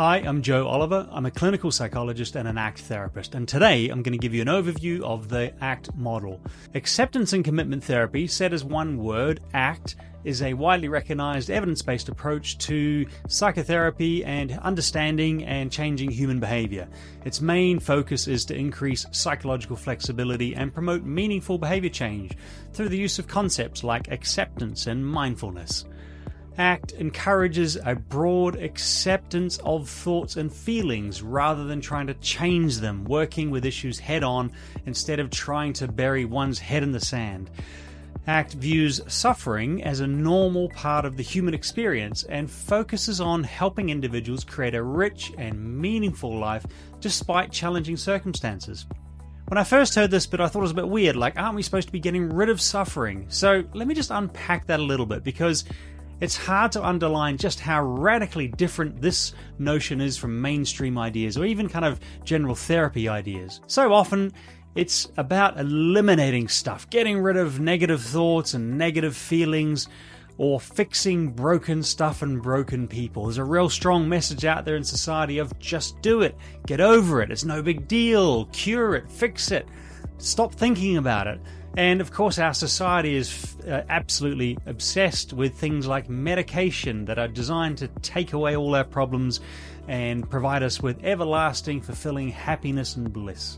Hi, I'm Joe Oliver. I'm a clinical psychologist and an ACT therapist, and today I'm going to give you an overview of the ACT model. Acceptance and commitment therapy, said as one word, ACT, is a widely recognized evidence-based approach to psychotherapy and understanding and changing human behavior. Its main focus is to increase psychological flexibility and promote meaningful behavior change through the use of concepts like acceptance and mindfulness. ACT encourages a broad acceptance of thoughts and feelings rather than trying to change them, working with issues head on instead of trying to bury one's head in the sand. ACT views suffering as a normal part of the human experience and focuses on helping individuals create a rich and meaningful life despite challenging circumstances. When I first heard this bit, I thought it was a bit weird, like, aren't we supposed to be getting rid of suffering? So let me just unpack that a little bit, because it's hard to underline just how radically different this notion is from mainstream ideas or even kind of general therapy ideas. So often, it's about eliminating stuff, getting rid of negative thoughts and negative feelings, or fixing broken stuff and broken people. There's a real strong message out there in society of just do it, get over it, it's no big deal, cure it, fix it, stop thinking about it. And of course our society is absolutely obsessed with things like medication that are designed to take away all our problems and provide us with everlasting, fulfilling happiness and bliss.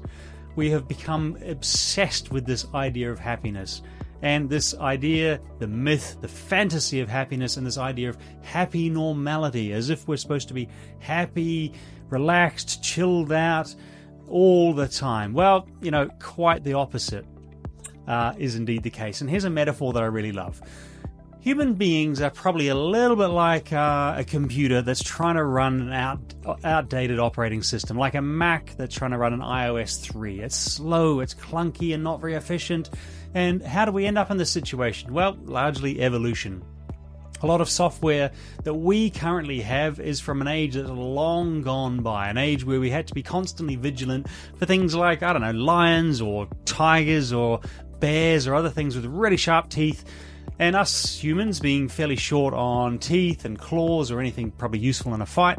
We have become obsessed with this idea of happiness. And this idea, the myth, the fantasy of happiness, and this idea of happy normality, as if we're supposed to be happy, relaxed, chilled out all the time. Well, quite the opposite is indeed the case. And here's a metaphor that I really love. Human beings are probably a little bit like a computer that's trying to run an outdated operating system, like a Mac that's trying to run an iOS 3. It's slow, it's clunky, and not very efficient. And how do we end up in this situation? Well, largely evolution. A lot of software that we currently have is from an age that's long gone by, an age where we had to be constantly vigilant for things like, lions or tigers or bears or other things with really sharp teeth. And us humans, being fairly short on teeth and claws or anything probably useful in a fight,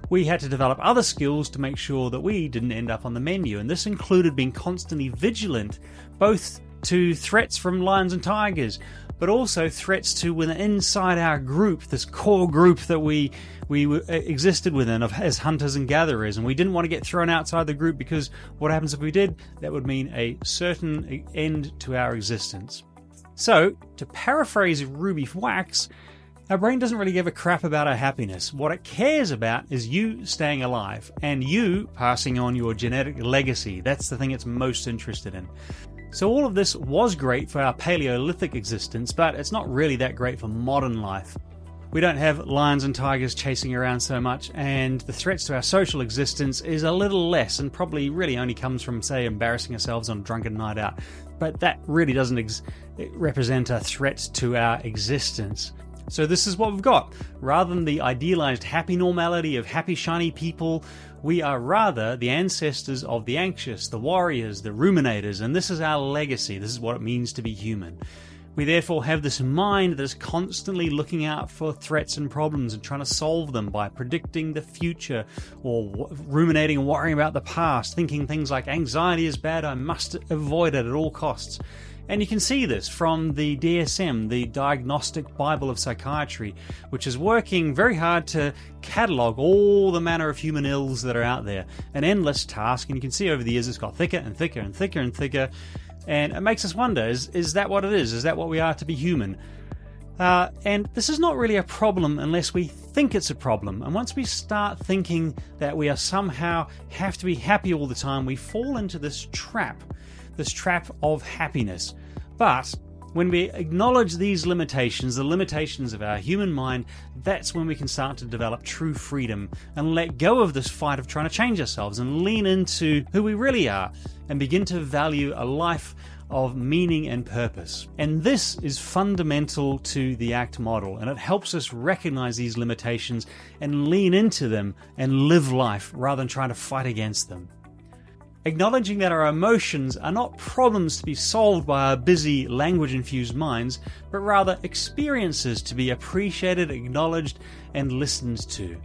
we had to develop other skills to make sure that we didn't end up on the menu. And this included being constantly vigilant, both to threats from lions and tigers, but also threats to within inside our group, this core group that we existed within as hunters and gatherers. And we didn't want to get thrown outside the group, because what happens if we did? That would mean a certain end to our existence. So, to paraphrase Ruby Wax, our brain doesn't really give a crap about our happiness. What it cares about is you staying alive and you passing on your genetic legacy. That's the thing it's most interested in. So all of this was great for our Paleolithic existence, but it's not really that great for modern life. We don't have lions and tigers chasing around so much, and the threats to our social existence is a little less, and probably really only comes from, say, embarrassing ourselves on a drunken night out. But that really doesn't represent a threat to our existence. So this is what we've got. Rather than the idealized happy normality of happy, shiny people, we are rather the ancestors of the anxious, the warriors, the ruminators, and this is our legacy. This is what it means to be human. We therefore have this mind that is constantly looking out for threats and problems and trying to solve them by predicting the future, or ruminating and worrying about the past, thinking things like anxiety is bad, I must avoid it at all costs. And you can see this from the DSM, the Diagnostic Bible of Psychiatry, which is working very hard to catalogue all the manner of human ills that are out there. An endless task, and you can see over the years it's got thicker and thicker and thicker and thicker. And it makes us wonder, is that what it is? Is that what we are to be human? And this is not really a problem unless we think it's a problem. And once we start thinking that we are somehow have to be happy all the time, we fall into this trap of happiness. But when we acknowledge these limitations, the limitations of our human mind, that's when we can start to develop true freedom and let go of this fight of trying to change ourselves and lean into who we really are and begin to value a life of meaning and purpose. And this is fundamental to the ACT model, and it helps us recognize these limitations and lean into them and live life rather than trying to fight against them. Acknowledging that our emotions are not problems to be solved by our busy, language-infused minds, but rather experiences to be appreciated, acknowledged, and listened to.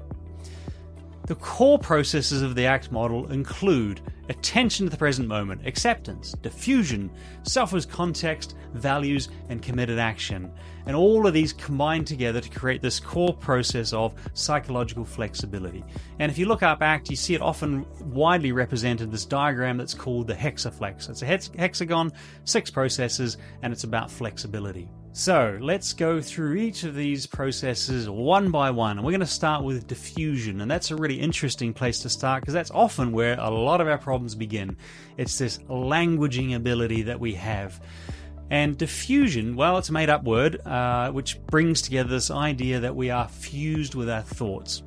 The core processes of the ACT model include attention to the present moment, acceptance, diffusion, self as context, values, and committed action. And all of these combine together to create this core process of psychological flexibility. And if you look up ACT, you see it often widely represented in this diagram that's called the Hexaflex. It's a hexagon, 6 processes, and it's about flexibility. So let's go through each of these processes one by one. And we're going to start with diffusion. And that's a really interesting place to start because that's often where a lot of our problems begin. It's this languaging ability that we have. And diffusion, well, it's a made-up word, which brings together this idea that we are fused with our thoughts.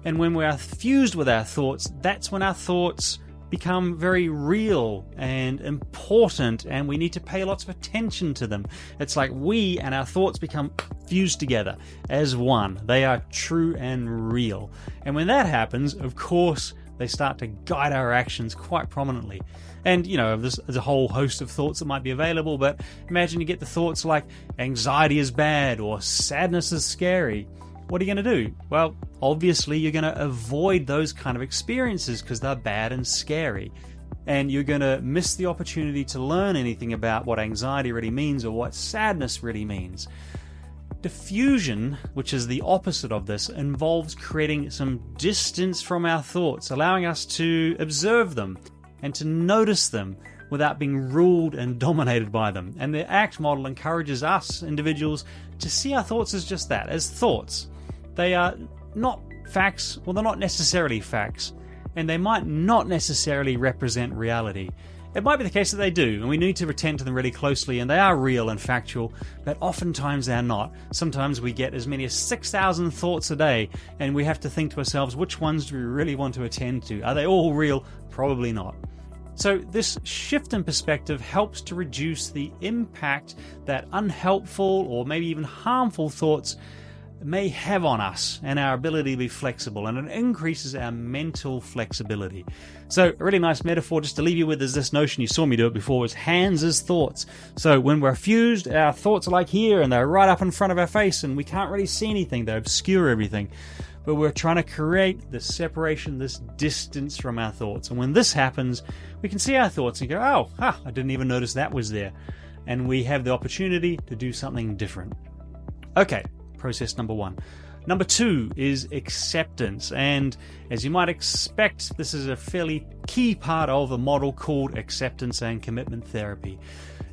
And when we are fused with our thoughts, that's when our thoughts become very real and important, and we need to pay lots of attention to them. It's like we and our thoughts become fused together as one. They are true and real. And when that happens, of course, they start to guide our actions quite prominently. And, there's a whole host of thoughts that might be available, but imagine you get the thoughts like anxiety is bad or sadness is scary. What are you going to do? Well, obviously you're going to avoid those kind of experiences because they're bad and scary. And you're going to miss the opportunity to learn anything about what anxiety really means or what sadness really means. Diffusion, which is the opposite of this, involves creating some distance from our thoughts, allowing us to observe them and to notice them without being ruled and dominated by them. And the ACT model encourages us, individuals, to see our thoughts as just that, as thoughts. They are not facts, well, they're not necessarily facts, and they might not necessarily represent reality. It might be the case that they do, and we need to attend to them really closely, and they are real and factual, but oftentimes they're not. Sometimes we get as many as 6,000 thoughts a day, and we have to think to ourselves, which ones do we really want to attend to? Are they all real? Probably not. So this shift in perspective helps to reduce the impact that unhelpful or maybe even harmful thoughts may have on us and our ability to be flexible, and it increases our mental flexibility. So a really nice metaphor just to leave you with is this notion, you saw me do it before, is hands as thoughts. So when we're fused, our thoughts are like here and they're right up in front of our face and we can't really see anything, they obscure everything. But we're trying to create this separation, this distance from our thoughts. And when this happens, we can see our thoughts and go, I didn't even notice that was there. And we have the opportunity to do something different. Okay, process number 1. Number 2 is acceptance. And as you might expect, this is a fairly key part of a model called acceptance and commitment therapy.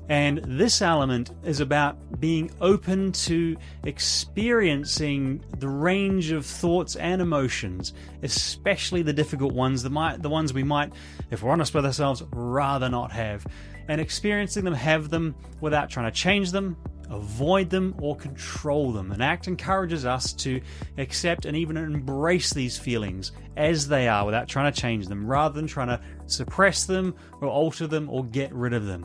And this element is about being open to experiencing the range of thoughts and emotions, especially the difficult ones, the ones we might, if we're honest with ourselves, rather not have. And experiencing them, have them, without trying to change them, avoid them, or control them. And ACT encourages us to accept and even embrace these feelings as they are without trying to change them, rather than trying to suppress them or alter them or get rid of them.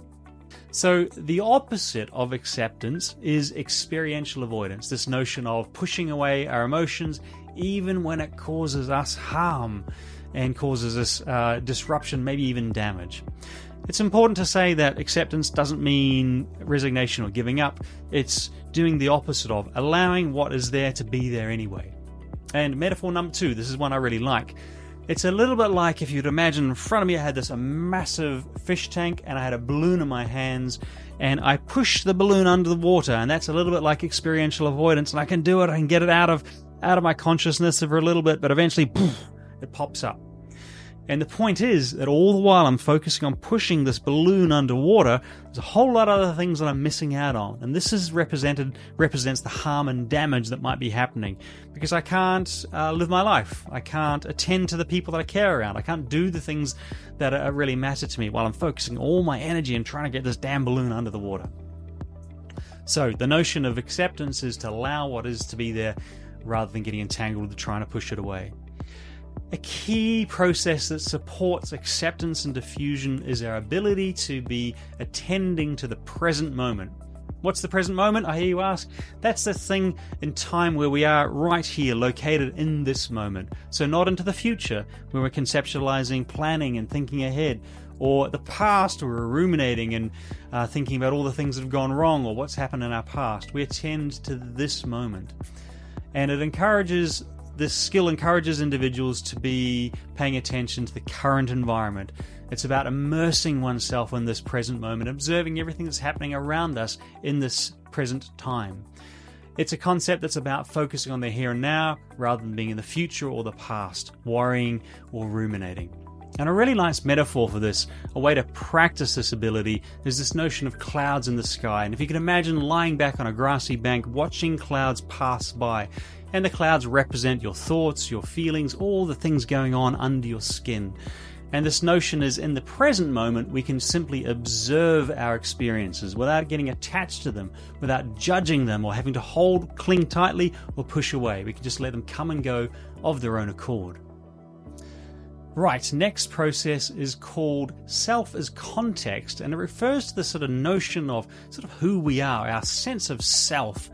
So the opposite of acceptance is experiential avoidance, this notion of pushing away our emotions even when it causes us harm and causes us disruption, maybe even damage. It's important to say that acceptance doesn't mean resignation or giving up. It's doing the opposite of, allowing what is there to be there anyway. And metaphor number 2, this is one I really like. It's a little bit like if you'd imagine in front of me I had this massive fish tank and I had a balloon in my hands and I pushed the balloon under the water, and that's a little bit like experiential avoidance, and I can do it, I can get it out of my consciousness for a little bit, but eventually poof, it pops up. And the point is that all the while I'm focusing on pushing this balloon underwater, there's a whole lot of other things that I'm missing out on. And this is represents the harm and damage that might be happening. Because I can't live my life. I can't attend to the people that I care around. I can't do the things that really matter to me while I'm focusing all my energy and trying to get this damn balloon under the water. So the notion of acceptance is to allow what is to be there rather than getting entangled with trying to push it away. A key process that supports acceptance and diffusion is our ability to be attending to the present moment. What's the present moment, I hear you ask? That's the thing in time where we are right here, located in this moment. So not into the future, where we're conceptualizing, planning and thinking ahead, or the past, where we're ruminating and thinking about all the things that have gone wrong or what's happened in our past. We attend to this moment. And it encourages this skill encourages individuals to be paying attention to the current environment. It's about immersing oneself in this present moment, observing everything that's happening around us in this present time. It's a concept that's about focusing on the here and now rather than being in the future or the past, worrying or ruminating. And a really nice metaphor for this, a way to practice this ability, is this notion of clouds in the sky. And if you can imagine lying back on a grassy bank, watching clouds pass by, and the clouds represent your thoughts, your feelings, all the things going on under your skin. And this notion is, in the present moment, we can simply observe our experiences without getting attached to them, without judging them or having to cling tightly or push away. We can just let them come and go of their own accord. Right, next process is called self as context, and it refers to the sort of notion of sort of who we are, our sense of self.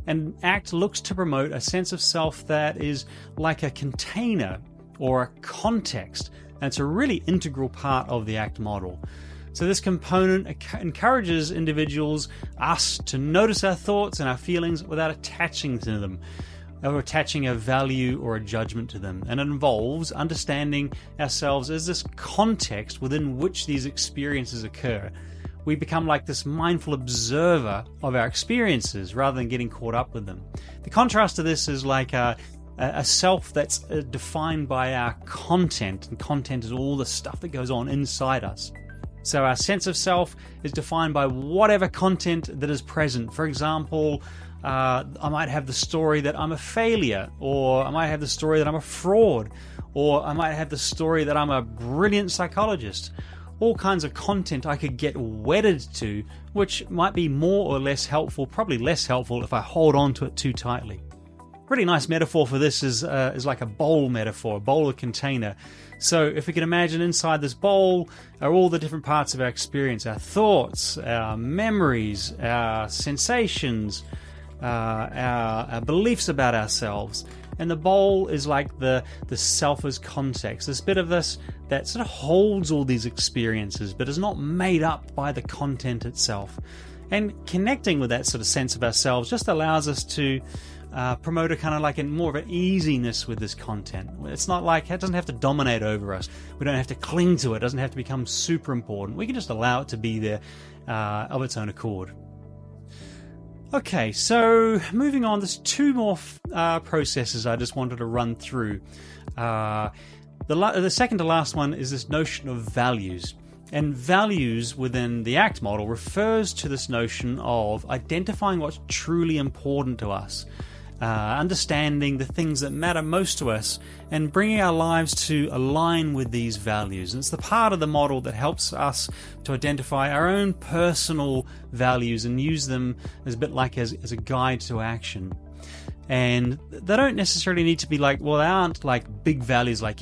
And ACT looks to promote a sense of self that is like a container or a context, and it's a really integral part of the ACT model. So this component encourages individuals, us, to notice our thoughts and our feelings without attaching to them, or attaching a value or a judgment to them. And it involves understanding ourselves as this context within which these experiences occur. We become like this mindful observer of our experiences rather than getting caught up with them. The contrast to this is like a self that's defined by our content, and content is all the stuff that goes on inside us. So our sense of self is defined by whatever content that is present. For example, I might have the story that I'm a failure, or I might have the story that I'm a fraud, or I might have the story that I'm a brilliant psychologist. All kinds of content I could get wedded to, which might be more or less helpful, probably less helpful if I hold on to it too tightly. Really nice metaphor for this is like a bowl metaphor, a bowl or container. So if we can imagine inside this bowl are all the different parts of our experience, our thoughts, our memories, our sensations, our beliefs about ourselves. And the bowl is like the self as context, this bit of us that sort of holds all these experiences but is not made up by the content itself. And connecting with that sort of sense of ourselves just allows us to promote a kind of like more of an easiness with this content. It's not like it doesn't have to dominate over us. We don't have to cling to it. It doesn't have to become super important. We can just allow it to be there of its own accord. Okay, so moving on, there's two more processes I just wanted to run through. The second to last one is this notion of values. And values within the ACT model refers to this notion of identifying what's truly important to us, understanding the things that matter most to us, and bringing our lives to align with these values. And it's the part of the model that helps us to identify our own personal values and use them as a bit like as a guide to action. And they don't necessarily need to be like, well, they aren't like big values like,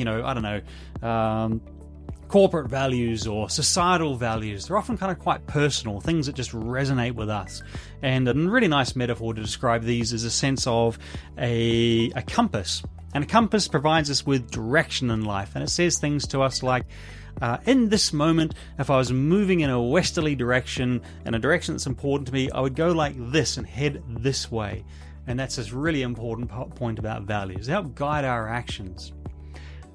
corporate values or societal values. They're often kind of quite personal, things that just resonate with us. And a really nice metaphor to describe these is a sense of a compass. And a compass provides us with direction in life. And it says things to us like, in this moment, if I was moving in a westerly direction, and a direction that's important to me, I would go like this and head this way. And that's this really important point about values. They help guide our actions.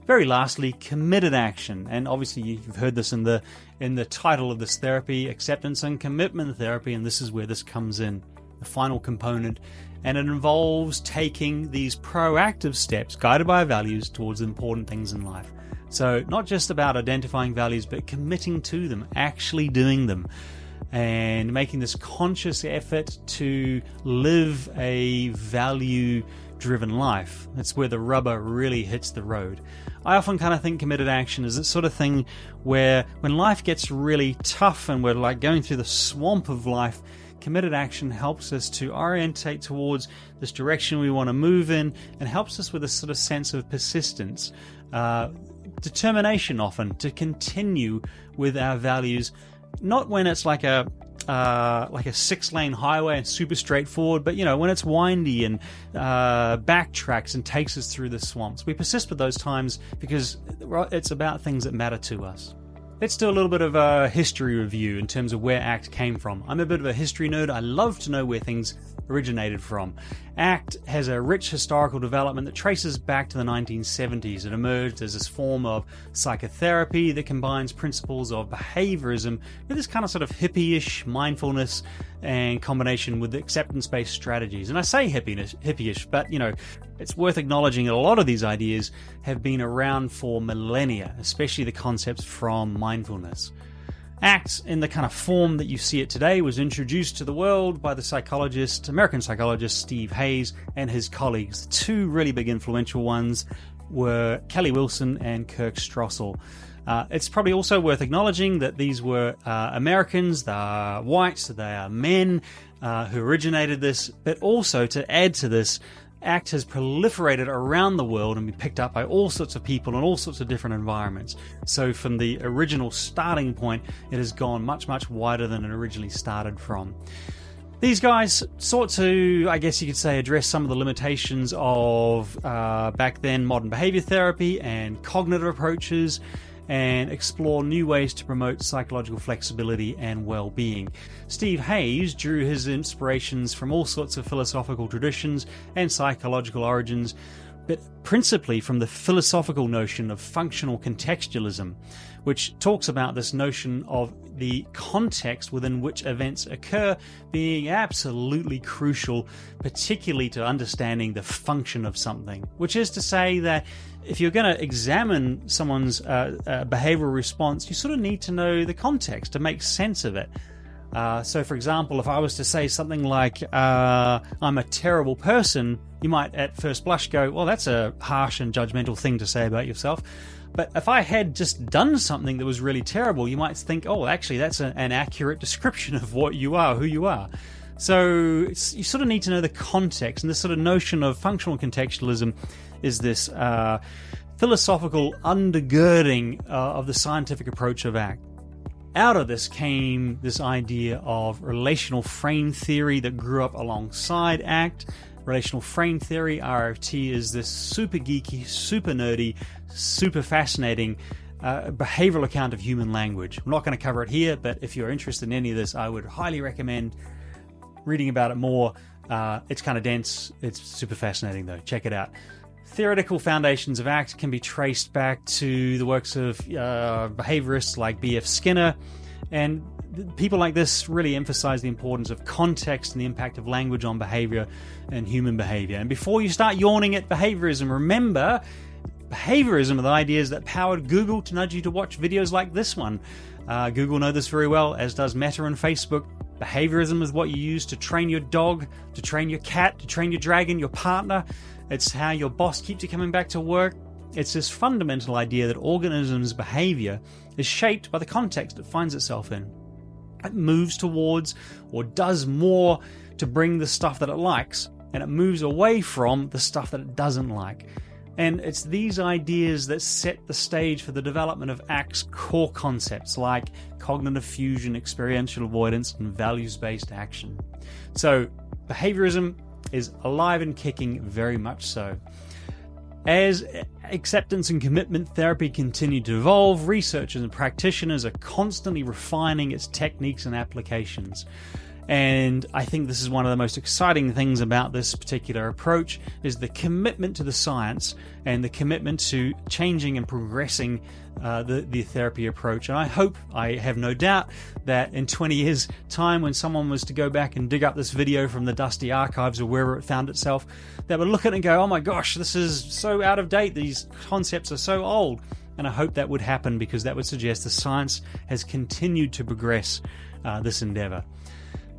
Very lastly, committed action, and obviously you've heard this in the title of this therapy, acceptance and commitment therapy, and this is where this comes in, the final component, and it involves taking these proactive steps guided by our values towards important things in life. So not just about identifying values, but committing to them, actually doing them, and making this conscious effort to live a value-driven life. That's where the rubber really hits the road. I often kind of think committed action is this sort of thing where when life gets really tough and we're like going through the swamp of life, committed action helps us to orientate towards this direction we want to move in, and helps us with a sort of sense of persistence, determination often to continue with our values, not when it's like a 6-lane highway and super straightforward, but when it's windy and backtracks and takes us through the swamps. We persist with those times because it's about things that matter to us. Let's do a little bit of a history review in terms of where ACT came from. I'm a bit of a history nerd. I love to know where things originated from. ACT has a rich historical development that traces back to the 1970s. It emerged as this form of psychotherapy that combines principles of behaviorism with this kind of sort of hippie-ish mindfulness and combination with acceptance-based strategies. And I say hippie-ish, but you know, it's worth acknowledging that a lot of these ideas have been around for millennia, especially the concepts from mindfulness. ACT, in the kind of form that you see it today, was introduced to the world by the American psychologist Steve Hayes and his colleagues. The two really big influential ones were Kelly Wilson and Kirk Strossel. It's probably also worth acknowledging that these were Americans, they are whites, they are men who originated this, but also to add to this, ACT has proliferated around the world and been picked up by all sorts of people in all sorts of different environments. So from the original starting point, it has gone much, much wider than it originally started from. These guys sought to, I guess you could say, address some of the limitations of back then modern behavior therapy and cognitive approaches, and explore new ways to promote psychological flexibility and well-being. Steve Hayes drew his inspirations from all sorts of philosophical traditions and psychological origins, but principally from the philosophical notion of functional contextualism, which talks about this notion of the context within which events occur being absolutely crucial, particularly to understanding the function of something. Which is to say that if you're going to examine someone's behavioral response, you sort of need to know the context to make sense of it. So, for example, if I was to say something like, I'm a terrible person, you might at first blush go, well, that's a harsh and judgmental thing to say about yourself. But if I had just done something that was really terrible, you might think, oh, actually, that's an accurate description of what you are, who you are. So you sort of need to know the context, and this sort of notion of functional contextualism is this philosophical undergirding of the scientific approach of ACT. Out of this came this idea of relational frame theory that grew up alongside ACT. Relational frame theory, RFT, is this super geeky, super nerdy, super fascinating behavioral account of human language. I'm not going to cover it here, but if you're interested in any of this, I would highly recommend reading about it more. It's kind of dense. It's super fascinating, though. Check it out. Theoretical foundations of ACT can be traced back to the works of behaviorists like B.F. Skinner, and people like this really emphasize the importance of context and the impact of language on behavior and human behavior. And before you start yawning at behaviorism, remember, behaviorism are the ideas that powered Google to nudge you to watch videos like this one. Google know this very well, as does Meta and Facebook. Behaviorism is what you use to train your dog, to train your cat, to train your dragon, your partner. It's how your boss keeps you coming back to work. It's this fundamental idea that organisms' behavior is shaped by the context it finds itself in. It moves towards or does more to bring the stuff that it likes, and it moves away from the stuff that it doesn't like. And it's these ideas that set the stage for the development of ACT's core concepts like cognitive fusion, experiential avoidance, and values-based action. So, behaviorism is alive and kicking, very much so. As acceptance and commitment therapy continue to evolve, researchers and practitioners are constantly refining its techniques and applications. And I think this is one of the most exciting things about this particular approach is the commitment to the science and the commitment to changing and progressing the therapy approach. And I have no doubt that in 20 years' time, when someone was to go back and dig up this video from the dusty archives or wherever it found itself, they would look at it and go, oh my gosh, this is so out of date. These concepts are so old. And I hope that would happen, because that would suggest the science has continued to progress this endeavor.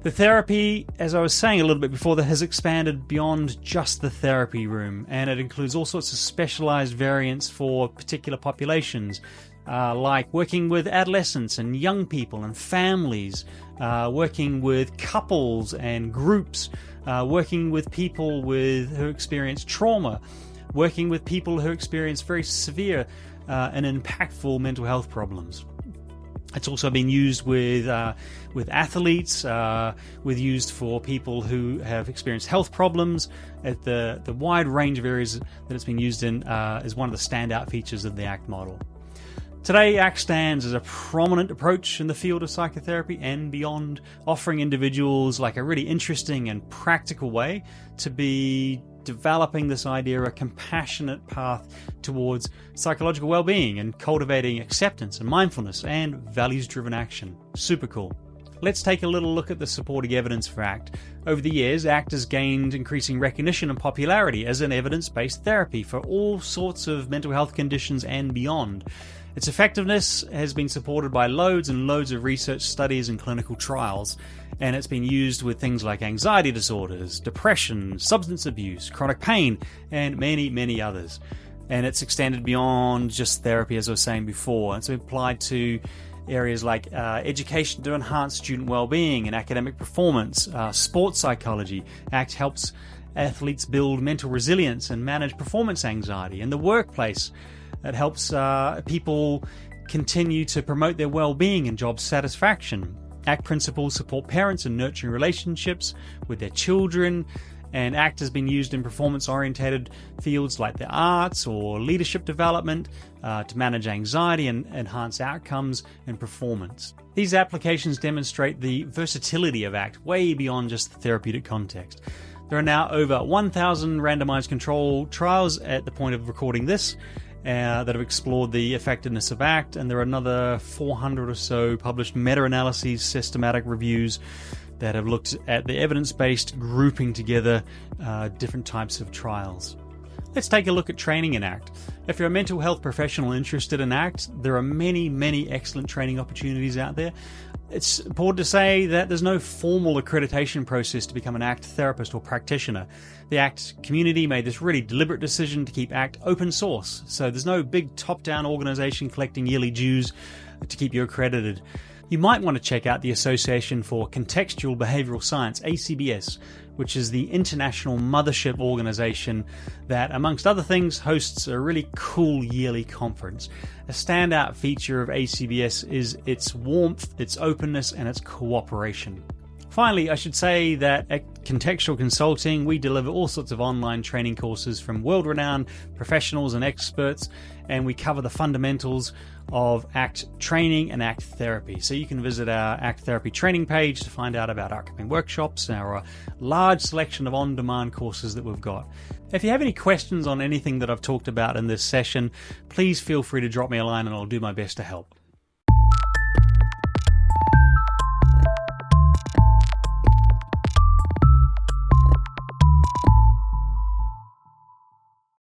The therapy, as I was saying a little bit before, that has expanded beyond just the therapy room, and it includes all sorts of specialized variants for particular populations, like working with adolescents and young people and families, working with couples and groups, working with people who experience trauma, working with people who experience very severe and impactful mental health problems. It's also been used with athletes, used for people who have experienced health problems. At the wide range of areas that it's been used in is one of the standout features of the ACT model. Today, ACT stands as a prominent approach in the field of psychotherapy and beyond, offering individuals like a really interesting and practical way to be developing this idea of a compassionate path towards psychological well-being and cultivating acceptance and mindfulness and values-driven action. Super cool. Let's take a little look at the supporting evidence for ACT. Over the years, ACT has gained increasing recognition and popularity as an evidence-based therapy for all sorts of mental health conditions and beyond. Its effectiveness has been supported by loads and loads of research studies and clinical trials, and it's been used with things like anxiety disorders, depression, substance abuse, chronic pain, and many, many others. And it's extended beyond just therapy, as I was saying before. It's been applied to areas like education to enhance student well-being and academic performance, sports psychology. ACT helps athletes build mental resilience and manage performance anxiety. In the workplace, it helps people continue to promote their well-being and job satisfaction. ACT principles support parents in nurturing relationships with their children, and ACT has been used in performance-oriented fields like the arts or leadership development to manage anxiety and enhance outcomes and performance. These applications demonstrate the versatility of ACT way beyond just the therapeutic context. There are now over 1,000 randomized control trials at the point of recording this, that have explored the effectiveness of ACT, and there are another 400 or so published meta-analyses, systematic reviews that have looked at the evidence-based grouping together different types of trials. Let's take a look at training in ACT. If you're a mental health professional interested in ACT, there are many, many excellent training opportunities out there. It's important to say that there's no formal accreditation process to become an ACT therapist or practitioner. The ACT community made this really deliberate decision to keep ACT open source, so there's no big top-down organization collecting yearly dues to keep you accredited. You might want to check out the Association for Contextual Behavioural Science, ACBS, which is the international mothership organization that, amongst other things, hosts a really cool yearly conference. A standout feature of ACBS is its warmth, its openness, and its cooperation. Finally, I should say that at Contextual Consulting, we deliver all sorts of online training courses from world-renowned professionals and experts, and we cover the fundamentals of ACT training and ACT therapy. So you can visit our ACT therapy training page to find out about our upcoming workshops, our large selection of on-demand courses that we've got. If you have any questions on anything that I've talked about in this session, please feel free to drop me a line and I'll do my best to help.